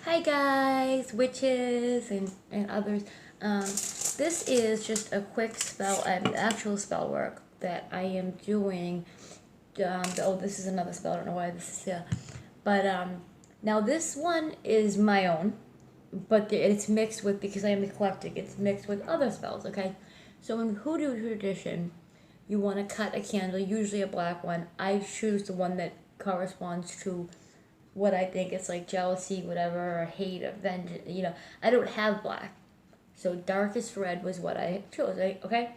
Hi guys, witches and others. This is just a quick spell, actual spell work that I am doing. This is another spell. I don't know why this is here, but now this one is my own, but it's mixed with, because I am eclectic. It's mixed with other spells. Okay, so in Hoodoo tradition, you want to cut a candle, usually a black one. I choose the one that corresponds to what I think is like jealousy, whatever, or hate, or vengeance. I don't have black. So darkest red was what I chose. Okay?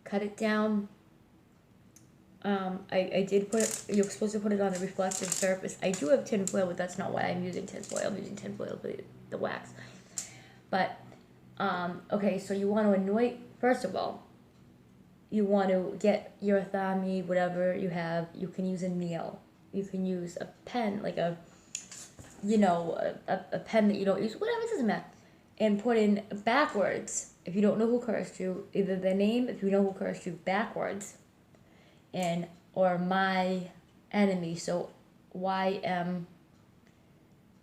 Cut it down. I did put it, you're supposed to put it on a reflective surface. I do have tinfoil, but that's not why I'm using tinfoil. I'm using tinfoil for the wax. But, okay, so you want to anoint, first of all, you want to get your thami, whatever you have. You can use a nail. You can use a pen, like a pen that you don't use, whatever, it doesn't matter. And put in backwards, if you don't know who cursed you, either the name, if you know who cursed you, backwards, and, or my enemy, so Y-M,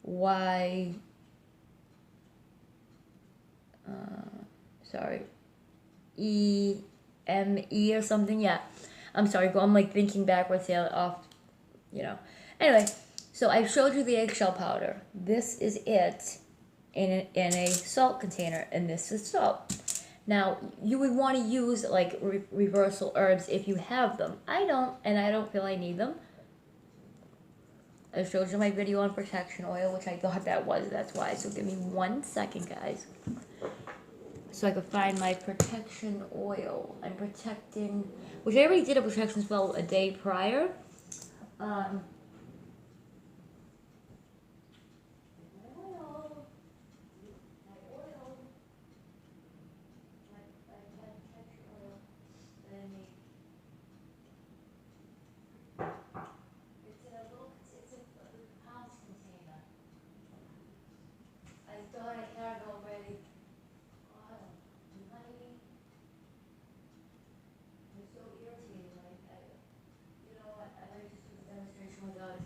Y, sorry, E-M-E or something, yeah. I'm sorry, I'm like thinking backwards here Anyway, so I showed you the eggshell powder. This is it in a salt container, and this is salt. Now, you would want to use like reversal herbs if you have them. I don't, and I don't feel I need them. I showed you my video on protection oil, which I thought that's why. So give me 1 second, guys. So I could find my protection oil. I'm protecting, which I already did a protection spell a day prior.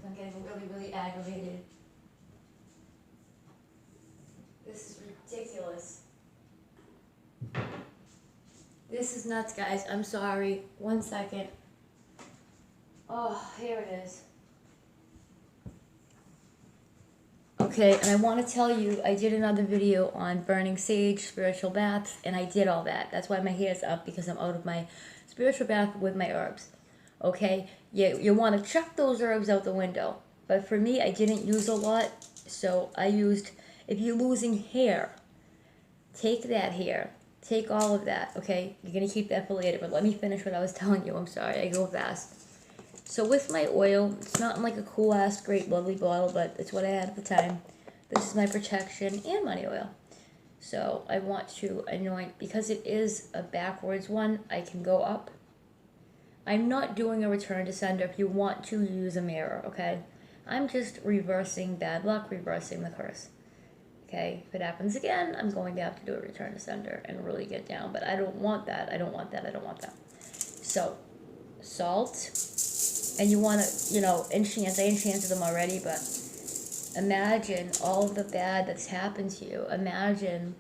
I'm getting really, really aggravated. This is ridiculous. This is nuts, guys. I'm sorry. 1 second. Oh, here it is. Okay, and I want to tell you, I did another video on burning sage, spiritual baths, and I did all that. That's why my hair's up, because I'm out of my spiritual bath with my herbs. Okay, you want to chuck those herbs out the window. But for me, I didn't use a lot, so I used, if you're losing hair, take that hair. Take all of that, okay? You're going to keep that for later, but let me finish what I was telling you. I'm sorry, I go fast. So with my oil, it's not in like a cool-ass, great, lovely bottle, but it's what I had at the time. This is my protection and money oil. So I want to anoint, because it is a backwards one, I can go up. I'm not doing a return to sender. If you want to, use a mirror, okay? I'm just reversing bad luck, reversing the curse. Okay, if it happens again, I'm going to have to do a return to sender and really get down. But I don't want that. I don't want that. I don't want that. So, salt. And you want to, enchant. I enchanted them already, but imagine all of the bad that's happened to you. Imagine,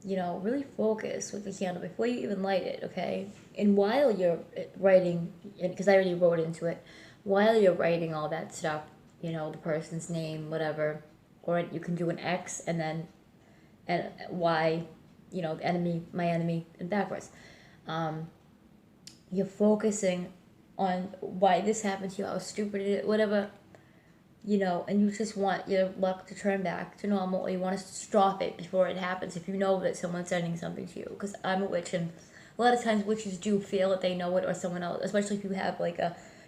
really focus with the candle before you even light it, okay? And while you're writing, because I already wrote into it, while you're writing all that stuff, the person's name, whatever, or you can do an X and then Y, enemy, my enemy, and backwards. You're focusing on why this happened to you, how stupid it is, whatever, and you just want your luck to turn back to normal, or you want to stop it before it happens if you know that someone's sending something to you. Because I'm a witch, and a lot of times witches do feel that they know it, or someone else, especially if you have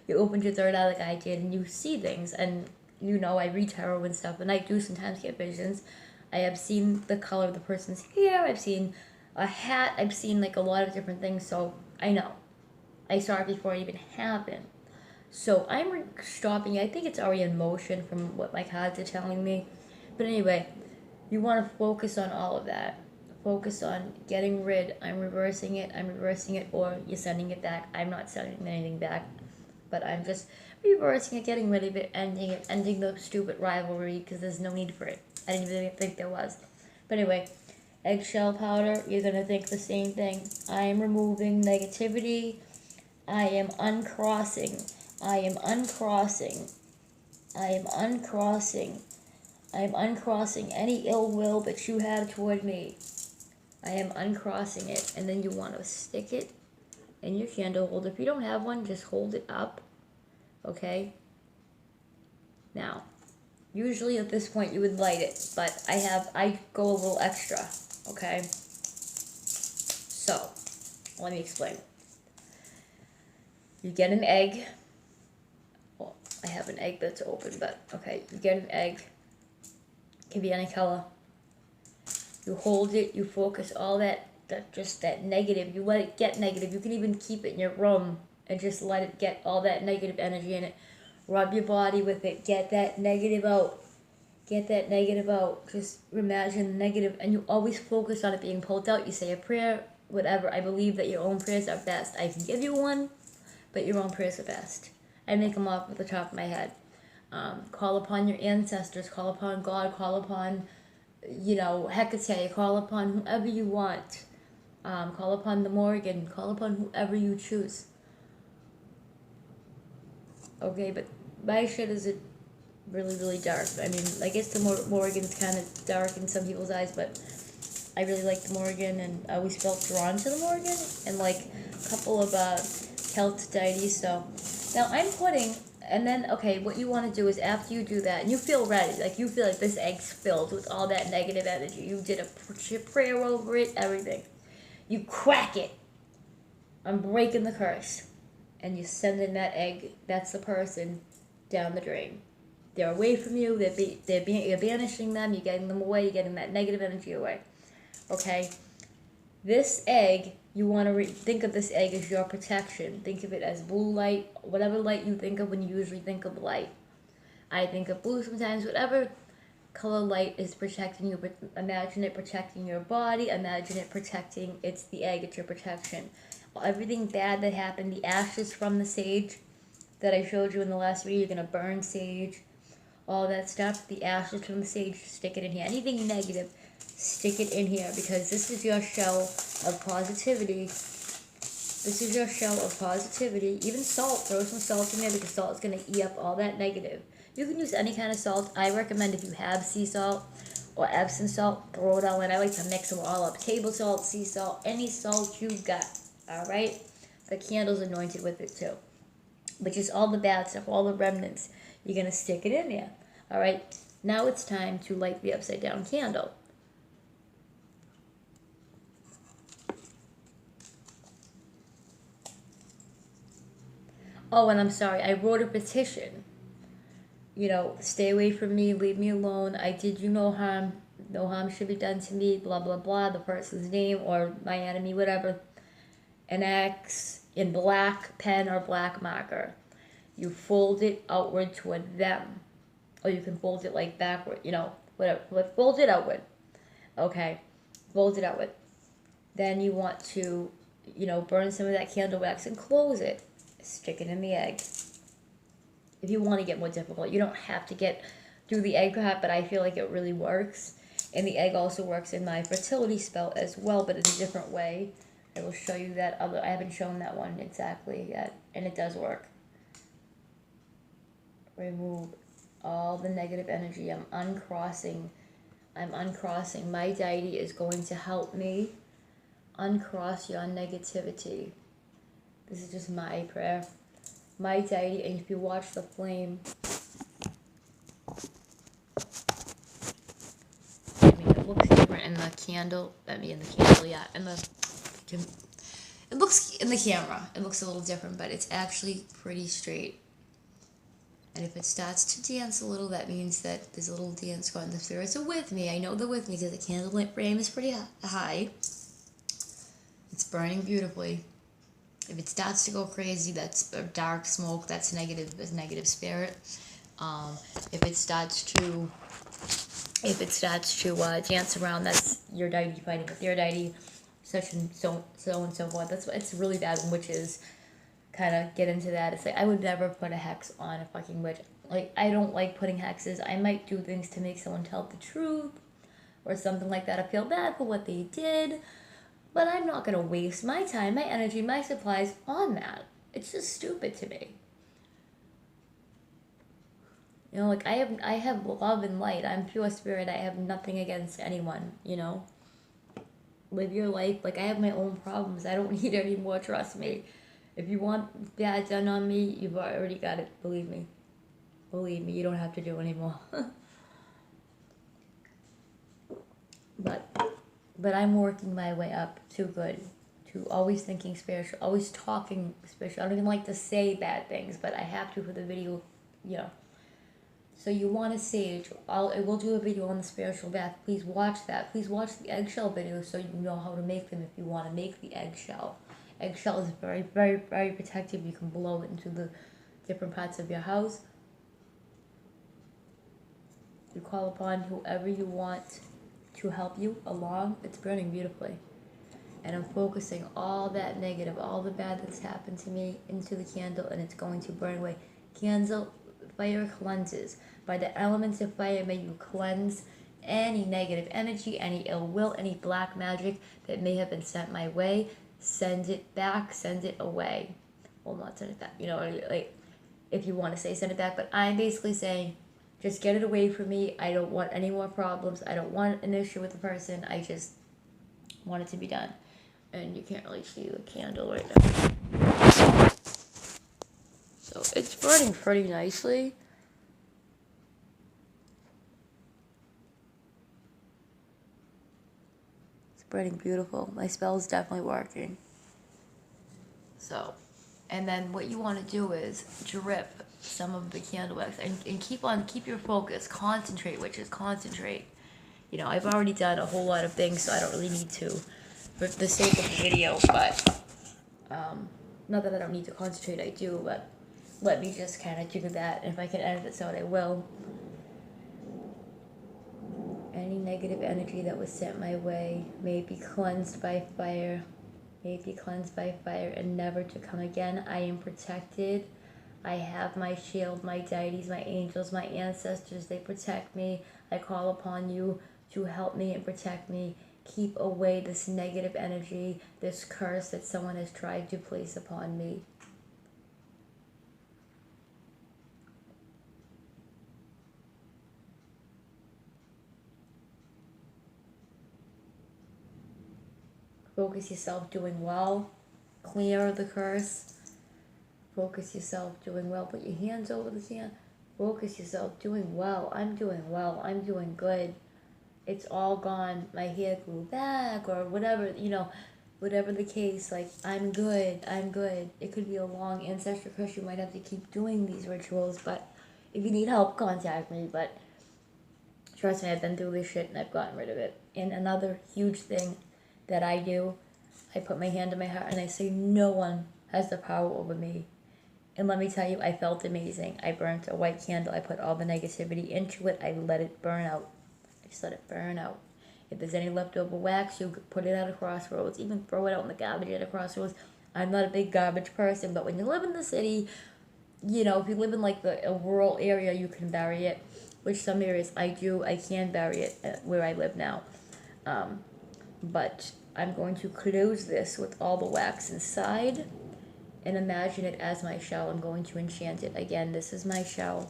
you opened your third eye like I did, and you see things, and I read tarot and stuff, and I do sometimes get visions. I have seen the color of the person's hair, I've seen a hat, I've seen like a lot of different things, so I know. I saw it before it even happened. So I'm stopping. I think it's already in motion from what my cards are telling me. But anyway, you want to focus on all of that. Focus on getting rid. I'm reversing it, or you're sending it back. I'm not sending anything back. But I'm just reversing it, getting rid of it, ending the stupid rivalry because there's no need for it. I didn't even think there was. But anyway, eggshell powder, you're going to think the same thing. I am removing negativity. I am uncrossing. I am uncrossing. I am uncrossing. I am uncrossing any ill will that you have toward me. I am uncrossing it. And then you want to stick it in your candle holder. If you don't have one, just hold it up. Okay? Now, usually at this point you would light it, but I go a little extra. Okay? So, let me explain. You get an egg. Well, I have an egg that's open, but okay. You get an egg. It can be any color. You hold it, you focus all that negative. You let it get negative. You can even keep it in your room and just let it get all that negative energy in it. Rub your body with it. Get that negative out. Get that negative out. Just imagine negative, and you always focus on it being pulled out. You say a prayer, whatever. I believe that your own prayers are best. I can give you one, but your own prayers are best. I make them off the top of my head. Call upon your ancestors. Call upon God. Call upon, Hecate. Call upon whoever you want. Call upon the Morrigan. Call upon whoever you choose. Okay, but my shit is really, really dark. I mean, I guess the Morrigan's kind of dark in some people's eyes, but I really like the Morrigan, and I always felt drawn to the Morrigan, and like a couple of Celt deities. So now I'm putting, and then, okay, what you want to do is after you do that, and you feel ready, like you feel like this egg's filled with all that negative energy, you did a prayer over it, everything. You crack it. I'm breaking the curse. And you send in that egg, that's the person, down the drain. They're away from you, you're banishing them, you're getting them away, you're getting that negative energy away. Okay? This egg, you want to think of this egg as your protection. Think of it as blue light, whatever light you think of when you usually think of light. I think of blue sometimes, whatever color light is protecting you. Imagine it protecting your body, imagine it protecting, it's the egg, it's your protection. Everything bad that happened, the ashes from the sage that I showed you in the last video, you're going to burn sage, all that stuff, the ashes from the sage, stick it in here. Anything negative, stick it in here, because this is your shell of positivity. This is your shell of positivity. Even salt, throw some salt in there, because salt is going to eat up all that negative. You can use any kind of salt. I recommend if you have sea salt or Epsom salt, throw it all in. I like to mix them all up. Table salt, sea salt, any salt you got. Alright? The candle's anointed with it too. But just all the bad stuff, all the remnants, you're going to stick it in there. Alright? Now it's time to light the upside down candle. Oh, and I'm sorry, I wrote a petition. Stay away from me, leave me alone. I did you no harm. No harm should be done to me, blah, blah, blah. The person's name or my enemy, whatever. An X in black pen or black marker. You fold it outward toward them. Or you can fold it like backward, whatever. But fold it outward. Okay. Fold it outward. Then you want to, burn some of that candle wax and close it. Stick it in the egg. If you want to get more difficult, you don't have to do the egg part, but I feel like it really works. And the egg also works in my fertility spell as well, but in a different way. I will show you that I haven't shown that one exactly yet, and it does work. Remove all the negative energy. I'm uncrossing. My deity is going to help me uncross your negativity. This is just my prayer. My deity, and if you watch the flame, it looks different in the candle. Yeah. It looks in the camera. It looks a little different, but it's actually pretty straight. And if it starts to dance a little, that means that there's a little dance going. The spirits are with me. I know they're with me because the candle flame is pretty high. It's burning beautifully. If it starts to go crazy, that's a dark smoke. That's negative. That's negative spirit. If it starts to dance around, that's your deity fighting with your deity, such and so and so forth. It's really bad in witches. kind of get into that. It's like I would never put a hex on a fucking witch. Like, I don't like putting hexes. I might do things to make someone tell the truth or something like that. I feel bad for what they did, but I'm not gonna waste my time, my energy, my supplies on that. It's just stupid to me. You know, like I have love and light. I'm pure spirit. I have nothing against anyone, you know. Live your life. Like, I have my own problems. I don't need any more, trust me. If you want bad done on me, you've already got it. Believe me. Believe me, you don't have to do anymore. but I'm working my way up to good, to always thinking spiritual, always talking spiritual. I don't even like to say bad things, but I have to for the video, you know. So you want a sage, I will do a video on the spiritual bath. Please watch that. Please watch the eggshell video so you know how to make them if you want to make the eggshell. Eggshell is very, very, very protective. You can blow it into the different parts of your house. You call upon whoever you want to help you along. It's burning beautifully. And I'm focusing all that negative, all the bad that's happened to me into the candle, and it's going to burn away. Candle, fire cleanses. By the elements of fire, may you cleanse any negative energy, any ill will, any black magic that may have been sent my way. Send it back, send it away. Well, not send it back, you know, like, if you want to say send it back, but I'm basically saying, just get it away from me. I don't want any more problems. I don't want an issue with the person. I just want it to be done. And you can't really see the candle right now. So it's burning pretty nicely. It's burning beautiful. My spell is definitely working. So, and then what you want to do is drip some of the candle wax and keep your focus. Concentrate, witches, concentrate. You know, I've already done a whole lot of things, so I don't really need to for the sake of the video, but not that I don't need to concentrate, I do, but let me just kind of do that. If I can edit this out, I will. Any negative energy that was sent my way may be cleansed by fire. May be cleansed by fire and never to come again. I am protected. I have my shield, my deities, my angels, my ancestors. They protect me. I call upon you to help me and protect me. Keep away this negative energy, this curse that someone has tried to place upon me. Focus yourself doing well. Clear the curse. Focus yourself doing well. Put your hands over the sand. Focus yourself doing well. I'm doing well. I'm doing good. It's all gone. My hair grew back or whatever, you know, whatever the case. Like, I'm good. I'm good. It could be a long ancestral curse. You might have to keep doing these rituals, but if you need help, contact me. But trust me, I've been through this shit and I've gotten rid of it. And another huge thing that I do, I put my hand on my heart and I say, no one has the power over me. And let me tell you, I felt amazing. I burnt a white candle. I put all the negativity into it. I let it burn out. I just let it burn out. If there's any leftover wax, you could put it at a crossroads. Even throw it out in the garbage at a crossroads. I'm not a big garbage person, but when you live in the city, you know, if you live in like a rural area, you can bury it. Which some areas I do. I can bury it where I live now. But I'm going to close this with all the wax inside and imagine it as my shell. I'm going to enchant it. Again, this is my shell.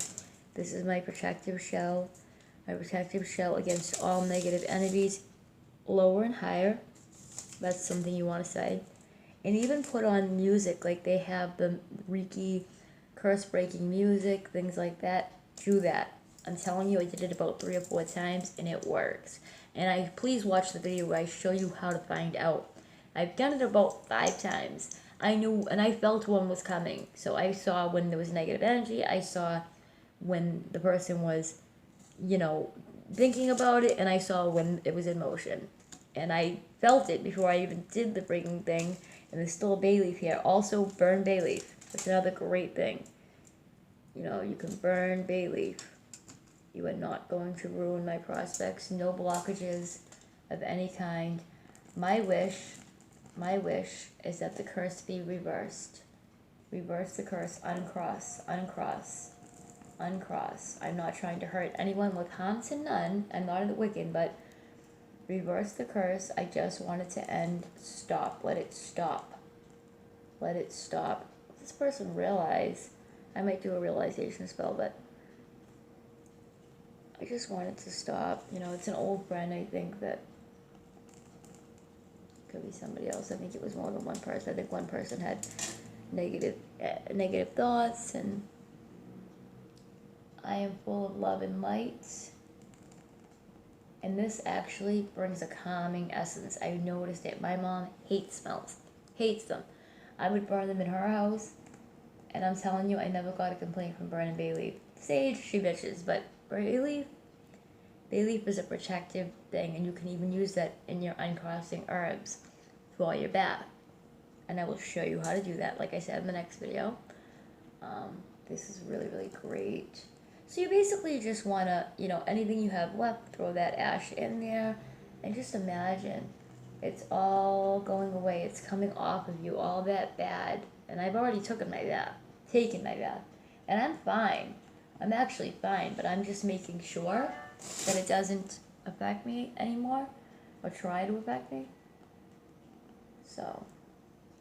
This is my protective shell. My protective shell against all negative entities, lower and higher. That's something you want to say. And even put on music, like they have the Reiki curse-breaking music, things like that. Do that. I'm telling you, I did it about 3 or 4 times, and it works. And please watch the video where I show you how to find out. I've done it about 5 times. I knew, and I felt one was coming. So I saw when there was negative energy. I saw when the person was, you know, thinking about it, and I saw when it was in motion. And I felt it before I even did the freaking thing. And there's still a bay leaf here. Also, burn bay leaf. That's another great thing. You know, you can burn bay leaf. You are not going to ruin my prospects. No blockages of any kind. My wish is that the curse be reversed. Reverse the curse, uncross, uncross, uncross. I'm not trying to hurt anyone with harm to none. I'm not a wicked, but reverse the curse. I just want it to end. Stop. Let it stop. Let it stop. This person realize. I might do a realization spell, but I just want it to stop. You know, it's an old friend, I think, that could be somebody else. I think it was more than one person. I think one person had negative thoughts, and I am full of love and light. And this actually brings a calming essence. I noticed it. My mom hates smells. Hates them. I would burn them in her house, and I'm telling you, I never got a complaint from burning bay leaf. Sage, she bitches, but bay leaf is a protective thing, and you can even use that in your uncrossing herbs for your bath. And I will show you how to do that, like I said in the next video. This is really, really great. So you basically just want to, you know, anything you have left, throw that ash in there, and just imagine it's all going away. It's coming off of you, all that bad. And I've already taken my bath, and I'm fine. I'm actually fine, but I'm just making sure that it doesn't affect me anymore, or try to affect me. So,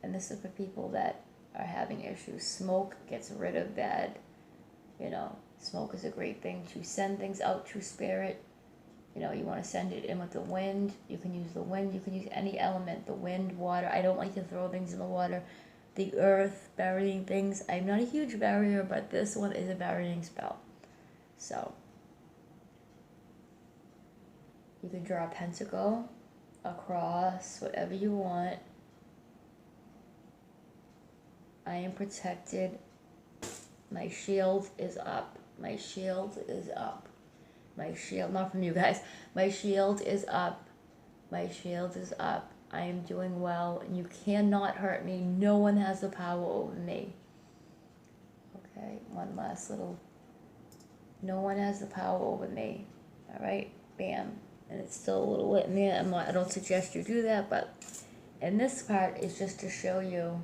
and this is for people that are having issues. Smoke gets rid of that, you know. Smoke is a great thing to send things out to spirit. You know, you want to send it in with the wind. You can use the wind. You can use any element. The wind, water. I don't like to throw things in the water. The earth, burying things. I'm not a huge barrier, but this one is a burying spell. So, you can draw a pentacle, a cross, whatever you want. I am protected. My shield is up. My shield is up. My shield, not from you guys. My shield is up. My shield is up. I am doing well, and you cannot hurt me. No one has the power over me. Okay, one last little. No one has the power over me. All right, bam. And it's still a little lit in there. I don't suggest you do that, but, and this part is just to show you,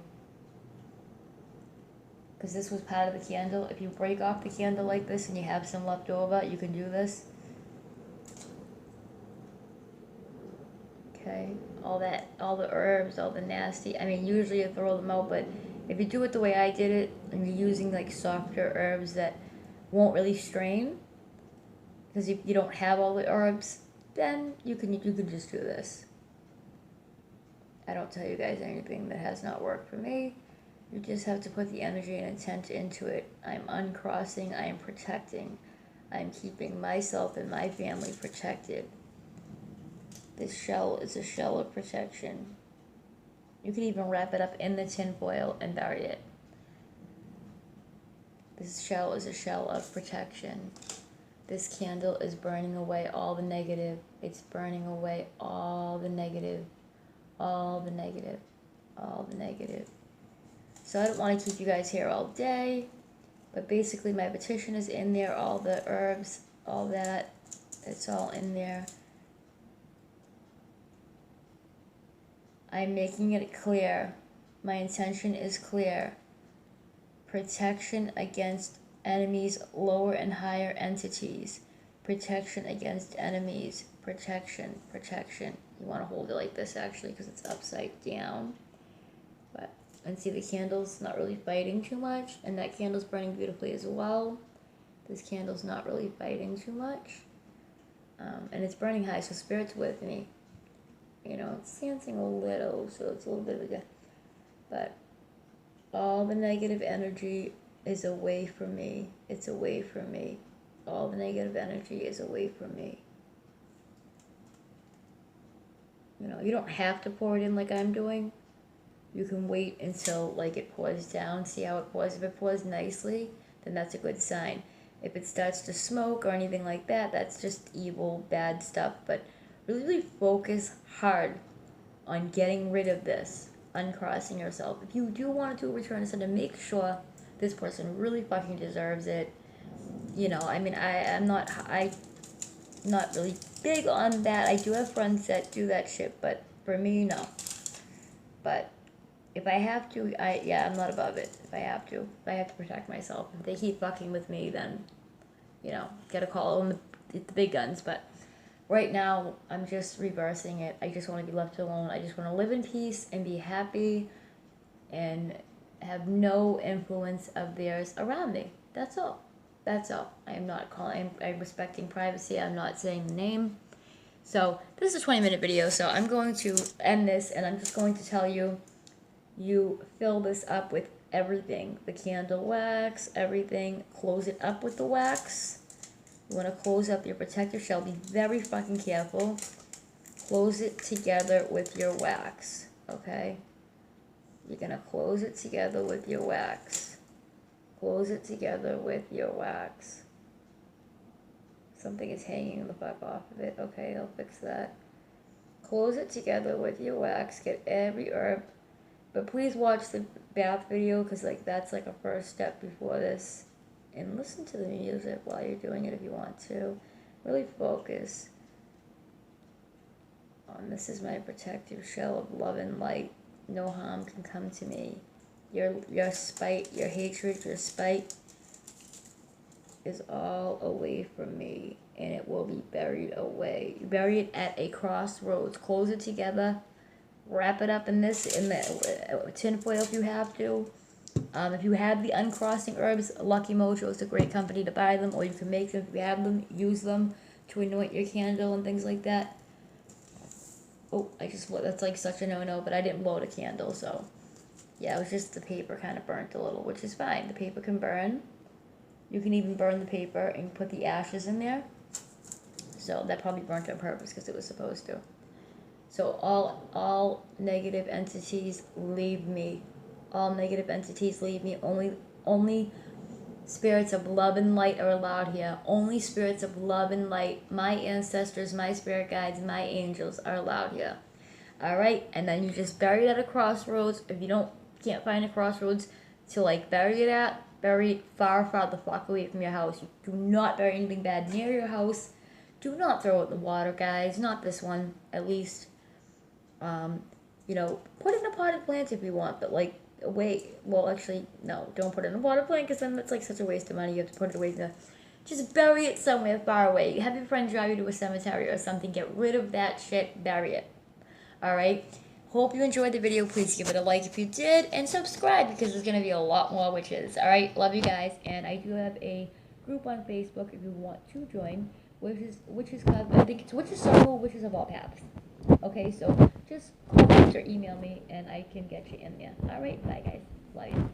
because this was part of the candle. If you break off the candle like this and you have some left over, you can do this. Okay, all the herbs, all the nasty, I mean, usually you throw them out, but if you do it the way I did it, and you're using like softer herbs that won't really strain, because if you don't have all the herbs, then you can just do this. I don't tell you guys anything that has not worked for me. You just have to put the energy and intent into it. I'm uncrossing, I am protecting. I'm keeping myself and my family protected. This shell is a shell of protection. You can even wrap it up in the tin foil and bury it. This shell is a shell of protection. This candle is burning away all the negative. It's burning away all the negative, all the negative, all the negative. So I don't want to keep you guys here all day, but basically my petition is in there, all the herbs, all that, it's all in there. I'm making it clear. My intention is clear. Protection against enemies, lower and higher entities. Protection against enemies. Protection, protection. You want to hold it like this actually because it's upside down. But, and see the candle's not really fighting too much, and that candle's burning beautifully as well. This candle's not really fighting too much. And it's burning high, so Spirit's with me. You know, it's dancing a little, so it's a little bit of a, but all the negative energy is away from me. It's away from me. All the negative energy is away from me. You know, you don't have to pour it in like I'm doing. You can wait until like it pours down, see how it pours. If it pours nicely, then that's a good sign. If it starts to smoke or anything like that, that's just evil, bad stuff. But really focus hard on getting rid of this, uncrossing yourself. If you do want to do a return to sender, make sure this person really fucking deserves it. You know, I mean, I'm not really big on that. I do have friends that do that shit, but for me, no. But If I have to, I'm not above it. If I have to protect myself. If they keep fucking with me, then, get a call on the big guns. But right now, I'm just reversing it. I just want to be left alone. I just want to live in peace and be happy and have no influence of theirs around me. That's all. That's all. I am not calling. I'm respecting privacy. I'm not saying the name. So this is a 20-minute video. So I'm going to end this, and I'm just going to tell you, you fill this up with everything. The candle wax, everything. Close it up with the wax. You want to close up your protective shell. Be very fucking careful. Close it together with your wax. Okay? You're going to close it together with your wax. Close it together with your wax. Something is hanging the fuck off of it. Okay, I'll fix that. Close it together with your wax. Get every herb. But please watch the bath video, because that's like a first step before this. And listen to the music while you're doing it if you want to. Really focus on, this is my protective shell of love and light. No harm can come to me. Your spite, your hatred, your spite is all away from me, and it will be buried away. You bury it at a crossroads. Close it together. Wrap it up in the tin foil if you have to. If you have the uncrossing herbs, Lucky Mojo is a great company to buy them, or you can make them if you have them. Use them to anoint your candle and things like that. Oh, that's like such a no-no, but I didn't blow the candle, so yeah, it was just the paper kind of burnt a little, which is fine. The paper can burn. You can even burn the paper and put the ashes in there. So that probably burnt on purpose because it was supposed to. So all negative entities leave me. All negative entities leave me. Only spirits of love and light are allowed here. Only spirits of love and light, my ancestors, my spirit guides, my angels are allowed here. Alright, and then you just bury it at a crossroads. If you can't find a crossroads to bury it at, bury it far, far the fuck away from your house. You do not bury anything bad near your house. Do not throw it in the water, guys. Not this one, at least. Put it in a potted plant if you want, but actually, no, don't put it in a potted plant, because then that's such a waste of money. You have to put it away. Just bury it somewhere far away. Have your friend drive you to a cemetery or something. Get rid of that shit. Bury it. Alright? Hope you enjoyed the video. Please give it a like if you did, and subscribe, because there's going to be a lot more witches. Alright? Love you guys, and I do have a group on Facebook if you want to join, Witches Club. I think it's Witches Circle, Witches of All Paths. Okay, so just comment or email me, and I can get you in there. Alright, bye guys. Love you.